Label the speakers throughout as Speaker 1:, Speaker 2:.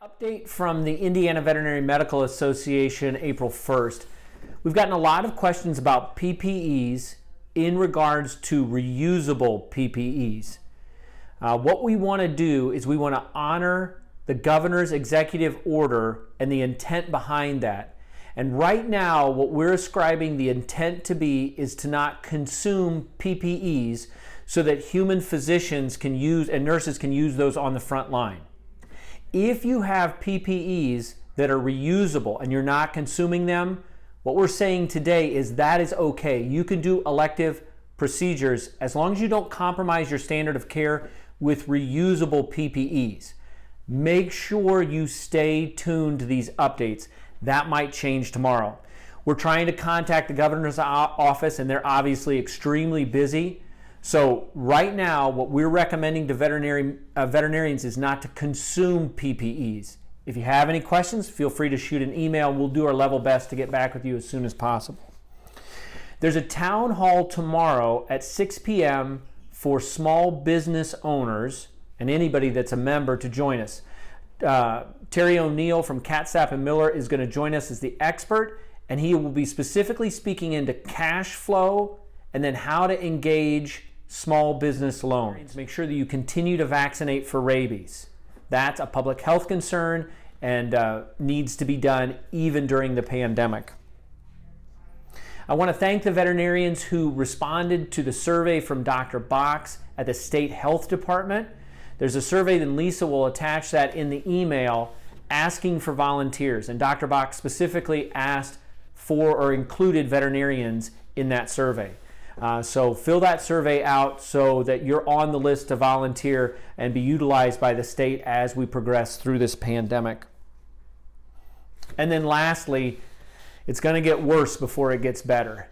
Speaker 1: Update from the Indiana Veterinary Medical Association, April 1st. We've gotten a lot of questions about PPEs in regards to reusable PPEs. What we want to do is we want to honor the governor's executive order and the intent behind that. And right now, what we're ascribing the intent to be is to not consume PPEs so that human physicians can use and nurses can use those on the front line. If you have PPEs that are reusable and you're not consuming them, what we're saying today is that is okay. You can do elective procedures as long as you don't compromise your standard of care with reusable PPEs. Make sure you stay tuned to these updates. That might change tomorrow. We're trying to contact the governor's office and they're obviously extremely busy. So right now, what we're recommending to veterinarians is not to consume PPEs. If you have any questions, feel free to shoot an email. We'll do our level best to get back with you as soon as possible. There's a town hall tomorrow at 6 p.m. for small business owners and anybody that's a member to join us. Terry O'Neill from Catsapp and Miller is going to join us as the expert, and he will be specifically speaking into cash flow and then how to engage small business loans. Make sure that you continue to vaccinate for rabies. That's a public health concern and needs to be done even during the pandemic. I want to thank the veterinarians who responded to the survey from Dr. Box at the State Health Department. There's a survey, and Lisa will attach that in the email, asking for volunteers. And Dr. Box specifically asked for or included veterinarians in that survey. So fill that survey out so that you're on the list to volunteer and be utilized by the state as we progress through this pandemic. And then lastly, it's going to get worse before it gets better.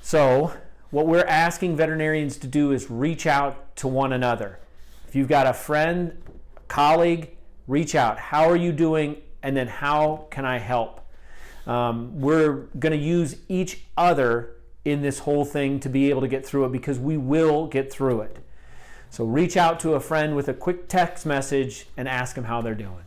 Speaker 1: So what we're asking veterinarians to do is reach out to one another. If you've got a friend, a colleague, reach out. How are you doing? And then how can I help? We're going to use each other in this whole thing to be able to get through it, because we will get through it. So reach out to a friend with a quick text message and ask them how they're doing.